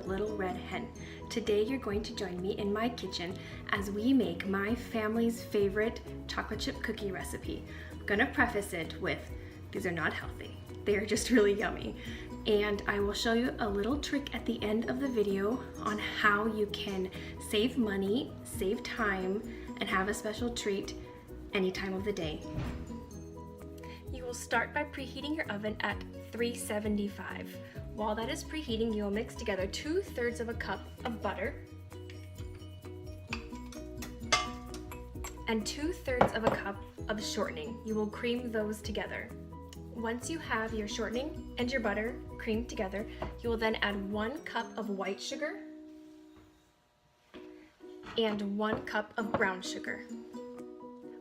Little Red Hen. Today you're going to join me in my kitchen as we make my family's favorite chocolate chip cookie recipe. I'm gonna preface it with, these are not healthy. They are just really yummy. And I will show you a little trick at the end of the video on how you can save money, save time, and have a special treat any time of the day. You will start by preheating your oven at 375. While that is preheating, you will mix together 2/3 of a cup of butter and 2/3 of a cup of shortening. You will cream those together. Once you have your shortening and your butter creamed together, you will then add 1 cup of white sugar and 1 cup of brown sugar.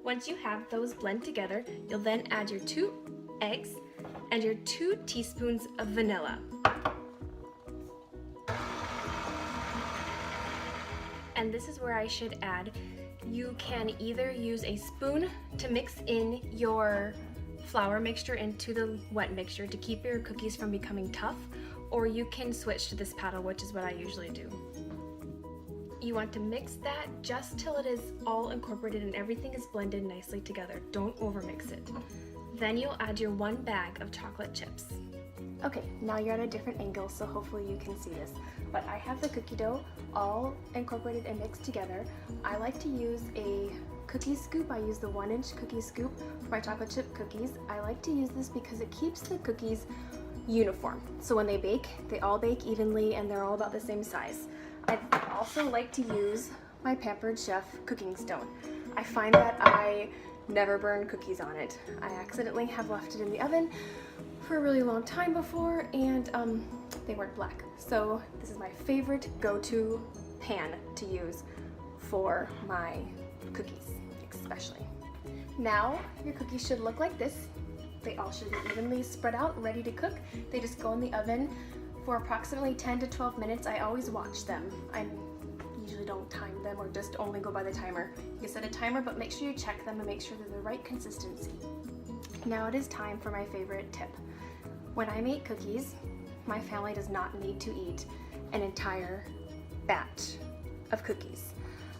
Once you have those blend together, you'll then add your 2 eggs and your 2 teaspoons of vanilla. And this is where I should add, you can either use a spoon to mix in your flour mixture into the wet mixture to keep your cookies from becoming tough, or you can switch to this paddle, which is what I usually do. You want to mix that just till it is all incorporated and everything is blended nicely together. Don't overmix it. Then you'll add your 1 bag of chocolate chips. Okay, now you're at a different angle, so hopefully you can see this. But I have the cookie dough all incorporated and mixed together. I like to use a cookie scoop. I use the 1-inch cookie scoop for my chocolate chip cookies. I like to use this because it keeps the cookies uniform. So when they bake, they all bake evenly and they're all about the same size. I also like to use my Pampered Chef cooking stone. I find that I never burn cookies on it. I accidentally have left it in the oven for a really long time before, and they weren't black. So this is my favorite go-to pan to use for my cookies, especially. Now your cookies should look like this. They all should be evenly spread out, ready to cook. They just go in the oven for approximately 10 to 12 minutes. I always watch them. I usually don't time them or just only go by the timer. You can set a timer, but make sure you check them and make sure they're the right consistency. Now it is time for my favorite tip. When I make cookies, my family does not need to eat an entire batch of cookies.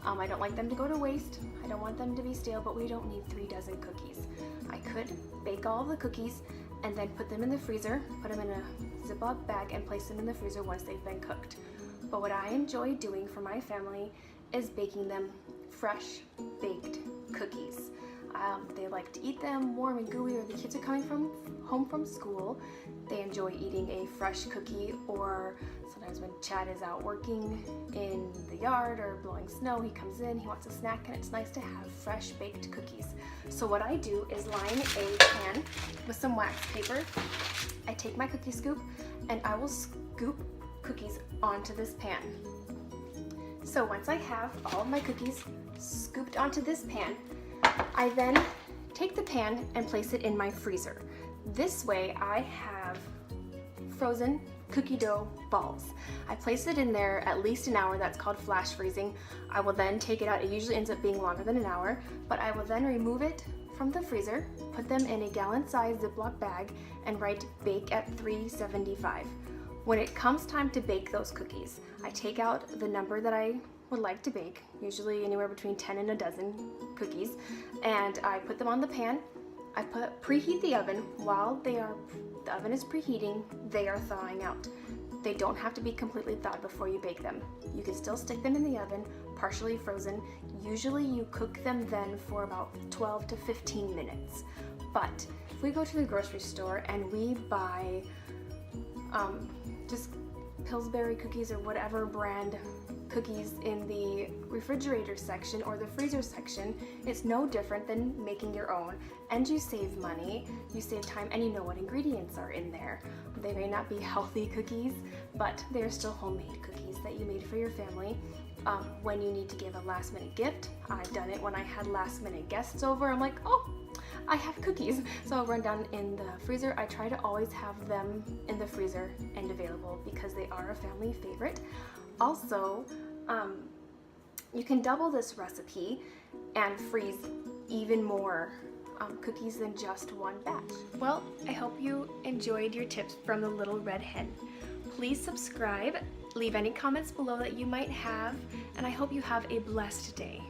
I don't like them to go to waste. I don't want them to be stale, but we don't need 3 dozen cookies. I could bake all of the cookies and then put them in the freezer, put them in a Ziploc bag and place them in the freezer once they've been cooked. But what I enjoy doing for my family is baking them fresh baked cookies. They like to eat them warm and gooey, or the kids are coming home from school. They enjoy eating a fresh cookie, or sometimes when Chad is out working in the yard or blowing snow, he comes in, he wants a snack, and it's nice to have fresh baked cookies. So what I do is line a pan with some wax paper. I take my cookie scoop and I will scoop cookies onto this pan. So once I have all of my cookies scooped onto this pan, I then take the pan and place it in my freezer. This way I have frozen cookie dough balls. I place it in there at least an hour. That's called flash freezing. I will then take it out. It usually ends up being longer than an hour, but I will then remove it from the freezer, put them in a gallon-sized Ziploc bag, and write bake at 375. When it comes time to bake those cookies, I take out the number that I would like to bake, usually anywhere between 10 and a dozen cookies, and I put them on the pan. I preheat the oven. While the oven is preheating, they are thawing out. They don't have to be completely thawed before you bake them. You can still stick them in the oven, partially frozen. Usually you cook them then for about 12 to 15 minutes. But if we go to the grocery store and we buy just Pillsbury cookies or whatever brand cookies in the refrigerator section or the freezer section, it's no different than making your own, and you save money, you save time, and you know what ingredients are in there. They may not be healthy cookies, but they're still homemade cookies that you made for your family. When you need to give a last minute gift, I've done it when I had last minute guests over. I'm like, oh, I have cookies. So I'll run down in the freezer. I try to always have them in the freezer and available because they are a family favorite. Also, you can double this recipe and freeze even more cookies than just 1 batch. Well, I hope you enjoyed your tips from the Little Red Hen. Please subscribe Leave any comments below that you might have, and I hope you have a blessed day.